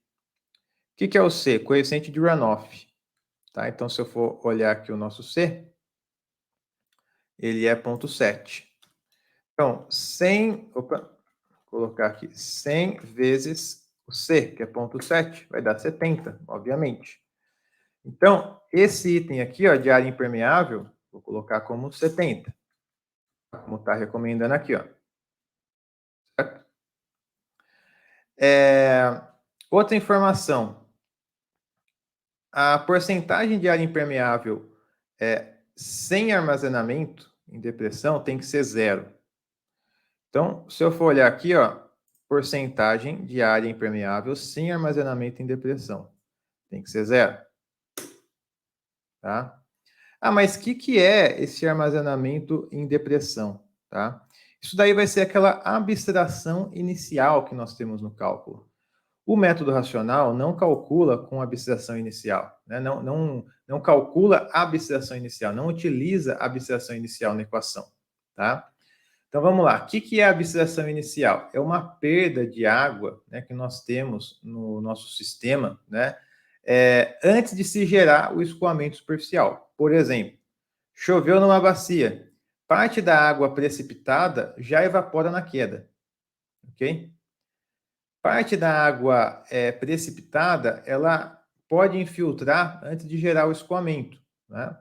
O que é o C? Coeficiente de runoff. Tá? Então, se eu for olhar aqui o nosso C, ele é 0,7. Então, 100, vou colocar aqui, 100 vezes o C, que é 0,7, vai dar 70, obviamente. Então, esse item aqui, ó, de área impermeável, vou colocar como 70, como está recomendando aqui, ó. Certo? Outra informação, a porcentagem de área impermeável sem armazenamento em depressão tem que ser 0. Então, se eu for olhar aqui, ó, porcentagem de área impermeável sem armazenamento em depressão, tem que ser 0. Tá? Ah, mas o que é esse armazenamento em depressão? Tá? Isso daí vai ser aquela abstração inicial que nós temos no cálculo. O método racional não calcula com abstração inicial, né? Não calcula a abstração inicial, não utiliza a abstração inicial na equação. Tá? Então vamos lá, o que é a abstração inicial? É uma perda de água, né, que nós temos no nosso sistema, né, antes de se gerar o escoamento superficial. Por exemplo, choveu numa bacia, parte da água precipitada já evapora na queda, ok? Parte da água precipitada, ela pode infiltrar antes de gerar o escoamento, né?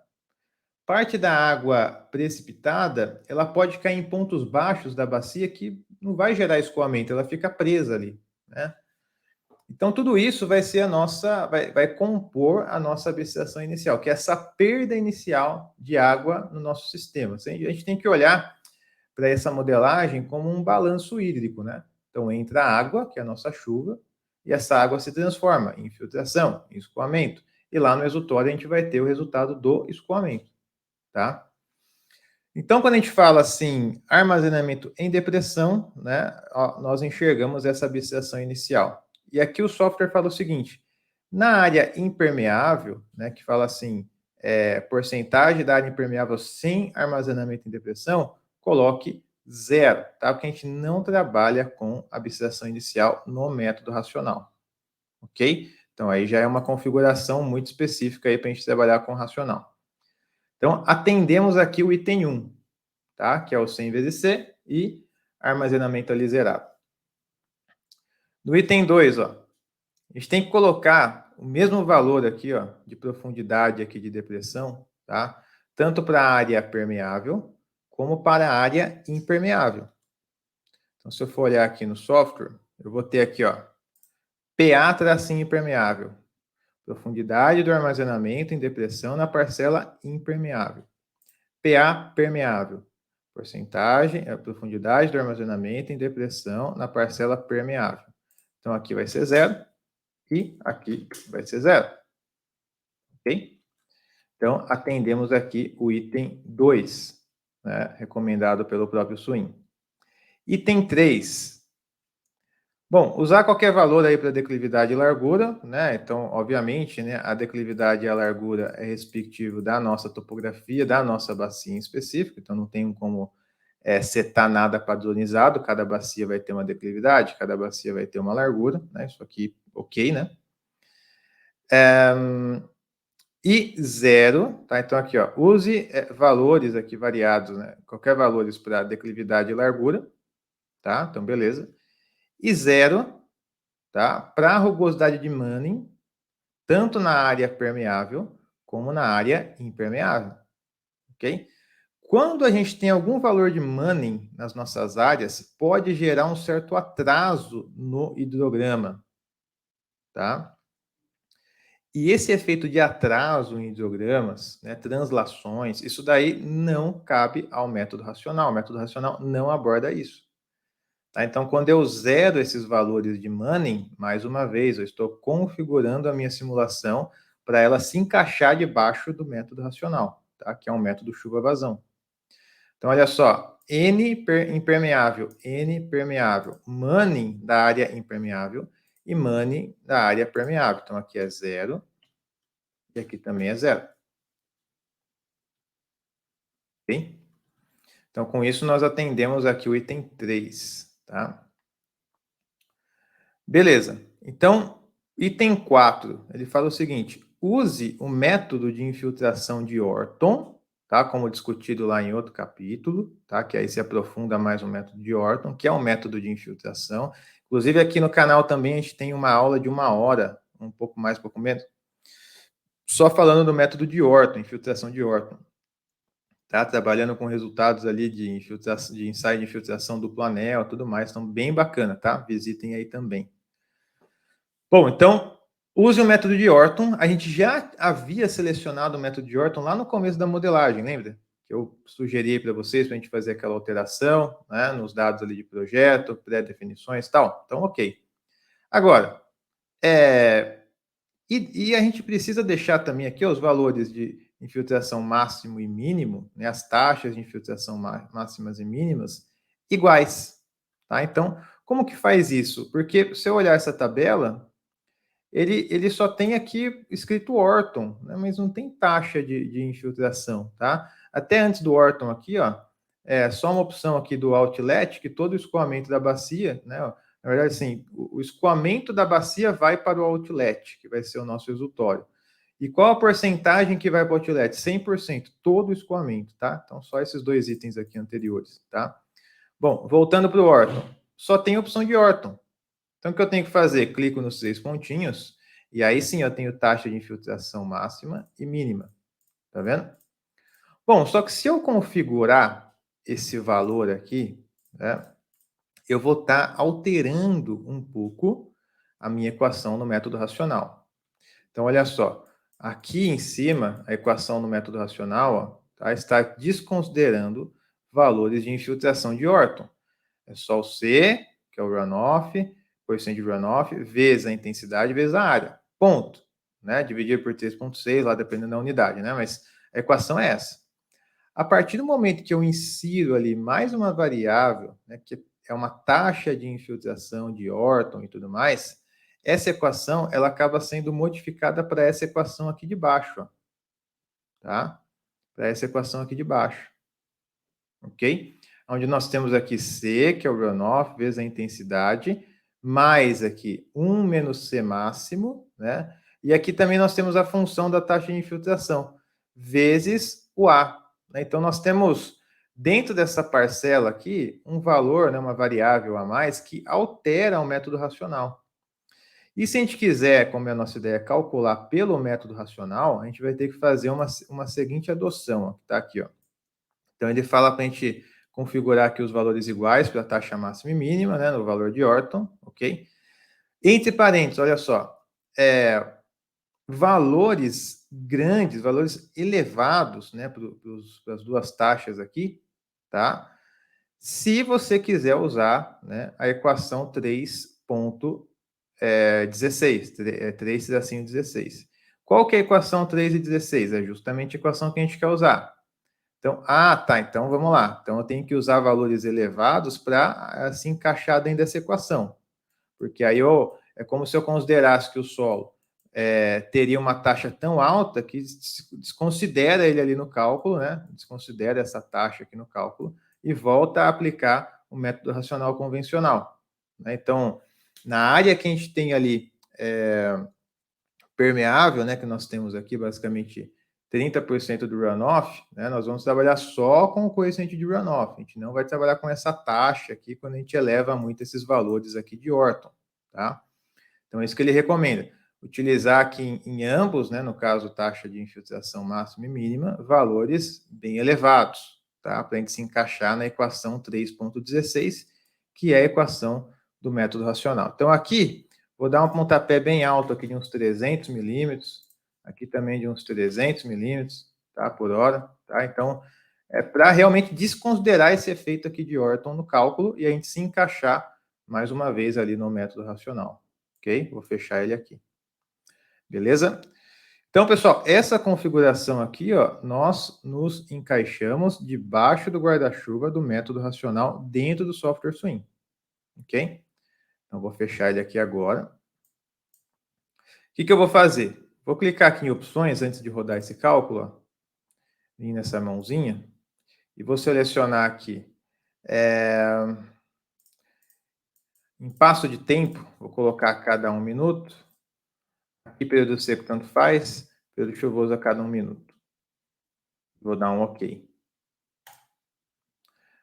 Parte da água precipitada, ela pode cair em pontos baixos da bacia que não vai gerar escoamento, ela fica presa ali, né? Então, tudo isso vai ser vai compor a nossa abstração inicial, que é essa perda inicial de água no nosso sistema. A gente tem que olhar para essa modelagem como um balanço hídrico, né? Então, entra a água, que é a nossa chuva, e essa água se transforma em infiltração, em escoamento. E lá no exutório a gente vai ter o resultado do escoamento, tá? Então, quando a gente fala assim, armazenamento em depressão, né, ó, nós enxergamos essa abstração inicial. E aqui o software fala o seguinte: na área impermeável, né, que fala assim, porcentagem da área impermeável sem armazenamento em depressão, coloque 0, tá? Porque a gente não trabalha com abstração inicial no método racional, ok? Então, aí já é uma configuração muito específica aí para a gente trabalhar com racional. Então, atendemos aqui o item 1, tá? Que é o 100 vezes C e armazenamento ali zerado. No item 2, ó, a gente tem que colocar o mesmo valor aqui, ó, de profundidade aqui de depressão, tá? Tanto para a área permeável como para a área impermeável. Então, se eu for olhar aqui no software, eu vou ter aqui, ó, PA tracinho impermeável. Profundidade do armazenamento em depressão na parcela impermeável. PA permeável. Porcentagem, a profundidade do armazenamento em depressão na parcela permeável. Então, aqui vai ser 0 e aqui vai ser 0. Ok? Então, atendemos aqui o item 2, né, recomendado pelo próprio SWIM. Item 3. Bom, usar qualquer valor aí para declividade e largura, né? Então, obviamente, né, a declividade e a largura é respectivo da nossa topografia, da nossa bacia em específico, então não tem como setar nada padronizado, cada bacia vai ter uma declividade, cada bacia vai ter uma largura, né? Isso aqui, ok, né? E zero, tá? Então aqui, ó, use valores aqui variados, né? Qualquer valores para declividade e largura, tá? Então, beleza. E zero, tá? Para rugosidade de Manning, tanto na área permeável como na área impermeável, ok? Quando a gente tem algum valor de Manning nas nossas áreas, pode gerar um certo atraso no hidrograma, tá? E esse efeito de atraso em hidrogramas, né, translações, isso daí não cabe ao método racional. O método racional não aborda isso. Tá? Então, quando eu zero esses valores de Manning, mais uma vez, eu estou configurando a minha simulação para ela se encaixar debaixo do método racional, tá? Que é um método chuva-vazão. Então, olha só, impermeável, N permeável, Manning da área impermeável e Manning da área permeável. Então, aqui é zero e aqui também é zero. Ok? Então, com isso, nós atendemos aqui o item 3, tá? Beleza. Então, item 4, ele fala o seguinte: use o método de infiltração de Orton, tá? Como discutido lá em outro capítulo, tá? Que aí se aprofunda mais o método de Orton, que é um método de infiltração. Inclusive, aqui no canal também a gente tem uma aula de 1 hora, um pouco mais, um pouco menos, só falando do método de Orton, infiltração de Orton. Tá? Trabalhando com resultados ali de infiltração, de ensaio de infiltração duplo anel, tudo mais, então bem bacana, tá? Visitem aí também. Bom, então, use o método de Orton. A gente já havia selecionado o método de Orton lá no começo da modelagem, lembra? Que eu sugeri para vocês para a gente fazer aquela alteração, né, nos dados ali de projeto, pré-definições e tal. Então, ok. Agora, e a gente precisa deixar também aqui os valores de infiltração máximo e mínimo, né, as taxas de infiltração máximas e mínimas, iguais. Tá? Então, como que faz isso? Porque se eu olhar essa tabela, ele só tem aqui escrito Orton, né, mas não tem taxa de infiltração. Tá? Até antes do Orton aqui, ó, é só uma opção aqui do outlet, que todo o escoamento da bacia, né, na verdade, assim, o escoamento da bacia vai para o outlet, que vai ser o nosso resultório. E qual a porcentagem que vai para o outlet? 100%, todo o escoamento, tá? Então, só esses dois itens aqui anteriores, tá? Bom, voltando para o Orton. Só tem a opção de Orton. Então, o que eu tenho que fazer? Clico nos 3 pontinhos, e aí sim eu tenho taxa de infiltração máxima e mínima. Tá vendo? Bom, só que se eu configurar esse valor aqui, né, eu vou estar alterando um pouco a minha equação no método racional. Então, olha só, aqui em cima, a equação no método racional ó, tá, está desconsiderando valores de infiltração de Orton. É só o C, que é o runoff, coeficiente de runoff, vezes a intensidade, vezes a área. Ponto. Né? Dividir por 3,6, lá dependendo da unidade, né? Mas a equação é essa. A partir do momento que eu insiro ali mais uma variável, né, que é uma taxa de infiltração de Orton e tudo mais, essa equação ela acaba sendo modificada para essa equação aqui de baixo, ó, tá? Para essa equação aqui de baixo, ok? Onde nós temos aqui C, que é o runoff, vezes a intensidade, mais aqui 1 menos C máximo, né? E aqui também nós temos a função da taxa de infiltração, vezes o A. Né? Então, nós temos, dentro dessa parcela aqui, um valor, né, uma variável a mais, que altera o método racional. E se a gente quiser, como é a nossa ideia, calcular pelo método racional, a gente vai ter que fazer uma seguinte adoção, ó, que está aqui. Ó. Então, ele fala para a gente configurar aqui os valores iguais para a taxa máxima e mínima, né, no valor de Orton, ok? Entre parênteses, olha só, valores grandes, valores elevados, né, para as duas taxas aqui, tá? Se você quiser usar, né, a equação 3.16, 3 tracinho 16. Qual que é a equação 3 e 16? É justamente a equação que a gente quer usar. Então, tá, então vamos lá. Então, eu tenho que usar valores elevados para se encaixar dentro dessa equação. Porque aí é como se eu considerasse que o solo teria uma taxa tão alta que desconsidera ele ali no cálculo, né? Desconsidera essa taxa aqui no cálculo e volta a aplicar o método racional convencional. Né? Então, na área que a gente tem ali permeável, né, que nós temos aqui, basicamente 30% do runoff, né, nós vamos trabalhar só com o coeficiente de runoff. A gente não vai trabalhar com essa taxa aqui quando a gente eleva muito esses valores aqui de Orton, tá? Então, é isso que ele recomenda. Utilizar aqui em ambos, né, no caso, taxa de infiltração máxima e mínima, valores bem elevados, tá? Para a gente se encaixar na equação 3.16, que é a equação do método racional. Então, aqui, vou dar um pontapé bem alto aqui de uns 300 milímetros, aqui também de uns 300 milímetros, tá? Por hora, tá? Então, é para realmente desconsiderar esse efeito aqui de Orton no cálculo e a gente se encaixar mais uma vez ali no método racional. Ok? Vou fechar ele aqui. Beleza? Então, pessoal, essa configuração aqui, ó, nós nos encaixamos debaixo do guarda-chuva do método racional dentro do software Swim. Ok? Então, vou fechar ele aqui agora. O que eu vou fazer? Vou clicar aqui em opções antes de rodar esse cálculo, ó. Vim nessa mãozinha e vou selecionar aqui em passo de tempo, vou colocar a cada 1 minuto. Aqui período seco tanto faz, período chuvoso a cada 1 minuto. Vou dar um OK.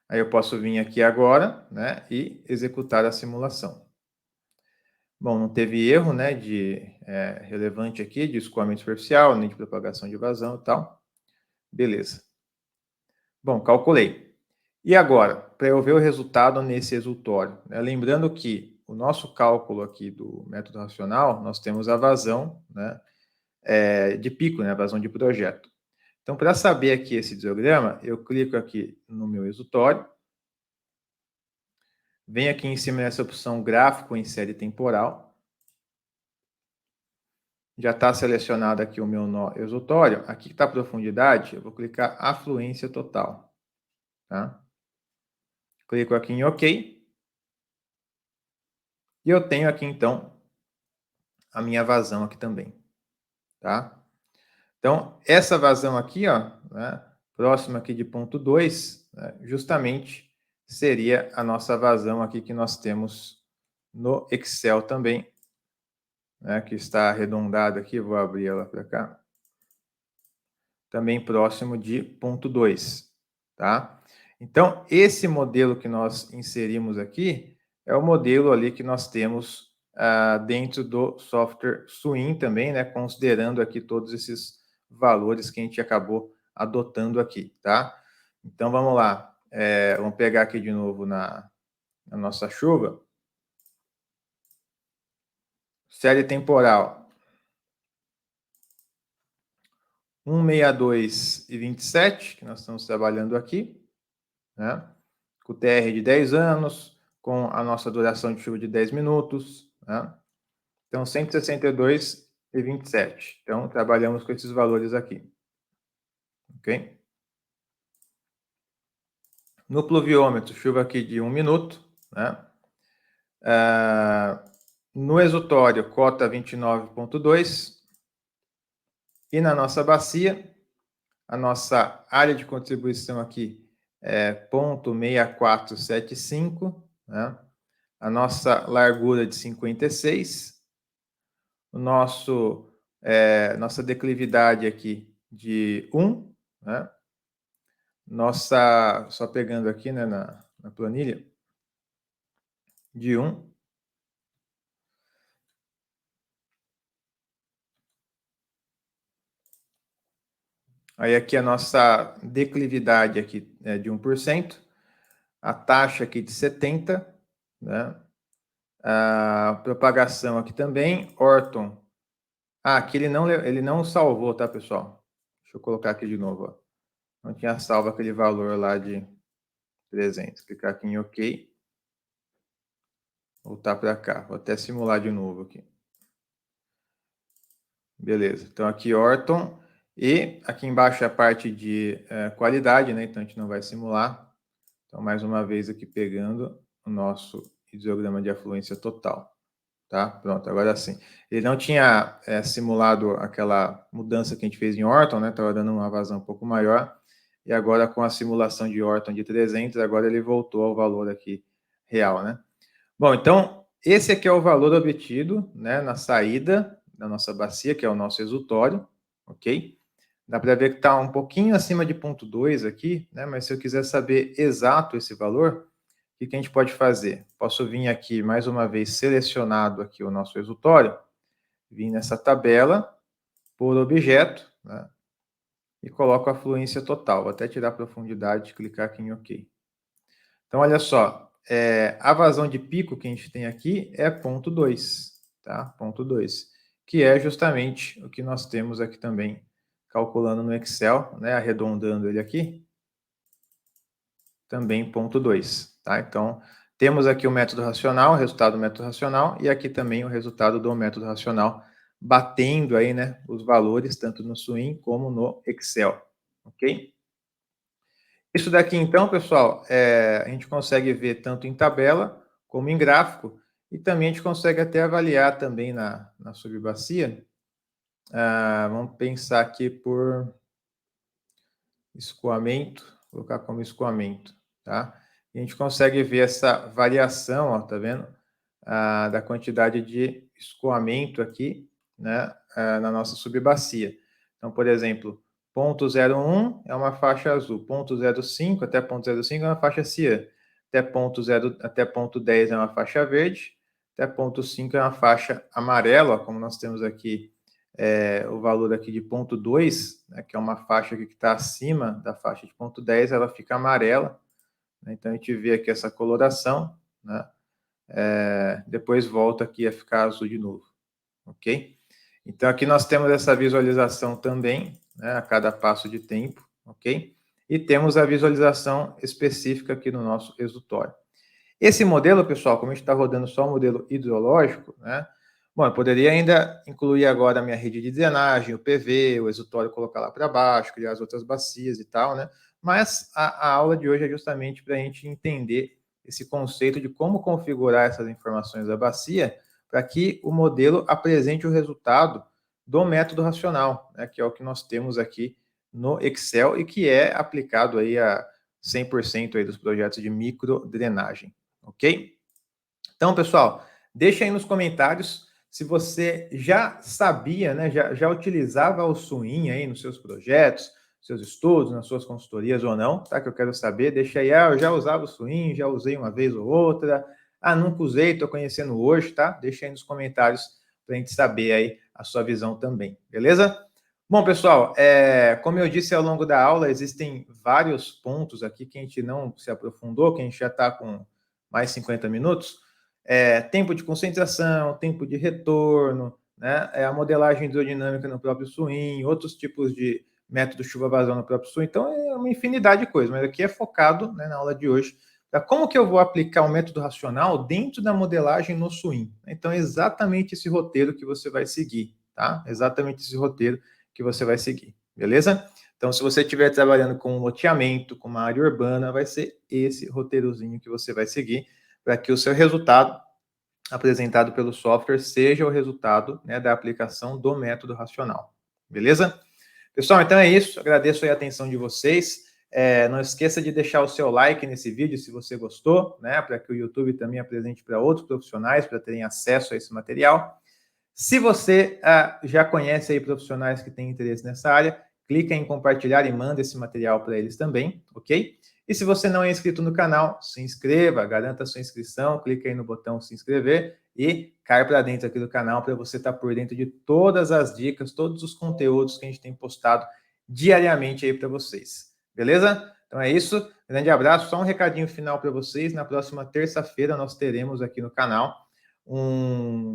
Aí eu posso vir aqui agora, né, e executar a simulação. Bom, não teve erro, né, relevante aqui, de escoamento superficial, nem de propagação de vazão e tal. Beleza. Bom, calculei. E agora, para eu ver o resultado nesse exultório, né, lembrando que o nosso cálculo aqui do método racional, nós temos a vazão, né, de pico, né, a vazão de projeto. Então, para saber aqui esse hidrograma, eu clico aqui no meu exultório, venho aqui em cima nessa opção gráfico em série temporal, já está selecionado aqui o meu nó exultório, aqui está a profundidade, eu vou clicar afluência total, tá? Clico aqui em OK, e eu tenho aqui, então, a minha vazão aqui também, tá? Então, essa vazão aqui, ó, né, próxima aqui de ponto 2, né, justamente seria a nossa vazão aqui que nós temos no Excel também, né, que está arredondada aqui, vou abrir ela para cá, também próximo de ponto 2, tá? Então, esse modelo que nós inserimos aqui é o modelo ali que nós temos dentro do software Swim também, né, considerando aqui todos esses valores que a gente acabou adotando aqui, tá? Então, vamos lá. Vamos pegar aqui de novo na nossa chuva. Série temporal 162,27, que nós estamos trabalhando aqui, né? Com o TR de 10 anos, com a nossa duração de chuva de 10 minutos, né? Então, 162,27. Então, trabalhamos com esses valores aqui. Ok? No pluviômetro, chuva aqui de 1 minuto, né? No exutório, cota 29,2. E na nossa bacia, a nossa área de contribuição aqui é 0,6475, né? A nossa largura de 56, nossa declividade aqui de 1, né? Só pegando aqui, né, na planilha, de 1. Aí aqui a nossa declividade aqui é de 1%, a taxa aqui de 70, né? A propagação aqui também, Orton. Aqui ele não salvou, tá, pessoal? Deixa eu colocar aqui de novo, ó. Não tinha salvo aquele valor lá de 300. Clicar aqui em OK. Voltar para cá. Vou até simular de novo aqui. Beleza. Então, aqui Orton. E aqui embaixo é a parte de qualidade, né? Então, a gente não vai simular. Então, mais uma vez aqui pegando o nosso hidrograma de afluência total. Tá? Pronto, agora sim. Ele não tinha simulado aquela mudança que a gente fez em Orton, né? Estava dando uma vazão um pouco maior. E agora, com a simulação de Orton de 300, agora ele voltou ao valor aqui real, né? Bom, então, esse aqui é o valor obtido, né, na saída da nossa bacia, que é o nosso exutório, ok? Dá para ver que está um pouquinho acima de 0,2 aqui, né? Mas se eu quiser saber exato esse valor, o que a gente pode fazer? Posso vir aqui, mais uma vez, selecionado aqui o nosso exutório, vir nessa tabela, por objeto, né? E coloco a fluência total. Vou até tirar a profundidade, clicar aqui em OK. Então, olha só, a vazão de pico que a gente tem aqui é 0,2, tá? 0,2, que é justamente o que nós temos aqui também, calculando no Excel, né? Arredondando ele aqui, também 0,2, tá? Então, temos aqui o método racional, o resultado do método racional, e aqui também o resultado do método racional, batendo aí, né, os valores, tanto no Swim como no Excel, ok? Isso daqui, então, pessoal, a gente consegue ver tanto em tabela como em gráfico, e também a gente consegue até avaliar também na subbacia. Vamos pensar aqui por escoamento, vou colocar como escoamento, tá? E a gente consegue ver essa variação, ó, tá vendo? Da quantidade de escoamento aqui, né, na nossa subbacia. Então, por exemplo, 0,01 é uma faixa azul, 0,05 até 0,05 é uma faixa cian, até 0,10 é uma faixa verde, até 0,5 é uma faixa amarela, como nós temos aqui o valor aqui de 0,2, né, que é uma faixa aqui que está acima da faixa de 0,10, ela fica amarela, né, então a gente vê aqui essa coloração, né, depois volta aqui a ficar azul de novo, ok? Então aqui nós temos essa visualização também, né, a cada passo de tempo, ok? E temos a visualização específica aqui no nosso exutório. Esse modelo, pessoal, como a gente está rodando só o modelo hidrológico, né? Bom, eu poderia ainda incluir agora a minha rede de drenagem, o PV, o exutório, colocar lá para baixo, criar as outras bacias e tal, né? Mas a aula de hoje é justamente para a gente entender esse conceito de como configurar essas informações da bacia para que o modelo apresente o resultado do método racional, né? Que é o que nós temos aqui no Excel e que é aplicado aí a 100% aí dos projetos de microdrenagem. Ok? Então, pessoal, deixa aí nos comentários se você já sabia, né, já utilizava o Swim aí nos seus projetos, seus estudos, nas suas consultorias ou não, tá? Que eu quero saber. Deixa aí, eu já usava o Swim, já usei uma vez ou outra. Nunca usei, estou conhecendo hoje, tá? Deixa aí nos comentários para a gente saber aí a sua visão também, beleza? Bom, pessoal, como eu disse ao longo da aula, existem vários pontos aqui que a gente não se aprofundou, que a gente já está com mais 50 minutos, tempo de concentração, tempo de retorno, né, a modelagem hidrodinâmica no próprio Swim, outros tipos de método chuva-vazão no próprio Swim. Então, é uma infinidade de coisas, mas aqui é focado, né, na aula de hoje, para como que eu vou aplicar o método racional dentro da modelagem no Swim. Então, é exatamente esse roteiro que você vai seguir, tá? Exatamente esse roteiro que você vai seguir, beleza? Então, se você estiver trabalhando com um loteamento, com uma área urbana, vai ser esse roteirozinho que você vai seguir para que o seu resultado apresentado pelo software seja o resultado, né, da aplicação do método racional. Beleza? Pessoal, então é isso. Agradeço aí a atenção de vocês. Não esqueça de deixar o seu like nesse vídeo se você gostou, né, para que o YouTube também apresente para outros profissionais, para terem acesso a esse material. Se você já conhece aí profissionais que têm interesse nessa área, clica em compartilhar e manda esse material para eles também, ok? E se você não é inscrito no canal, se inscreva, garanta a sua inscrição, clica aí no botão se inscrever e cai para dentro aqui do canal para você estar por dentro de todas as dicas, todos os conteúdos que a gente tem postado diariamente aí para vocês. Beleza? Então é isso. Grande abraço. Só um recadinho final para vocês. Na próxima terça-feira nós teremos aqui no canal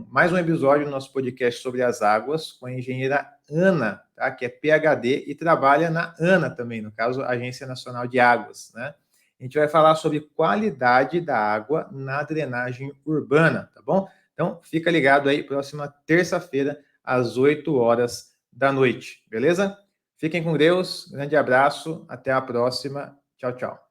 mais um episódio do nosso podcast sobre as águas com a engenheira Ana, tá? Que é PhD e trabalha na ANA também, no caso, Agência Nacional de Águas, né? A gente vai falar sobre qualidade da água na drenagem urbana, tá bom? Então, fica ligado aí, próxima terça-feira, às 8 horas da noite, beleza? Fiquem com Deus, grande abraço, até a próxima, tchau, tchau.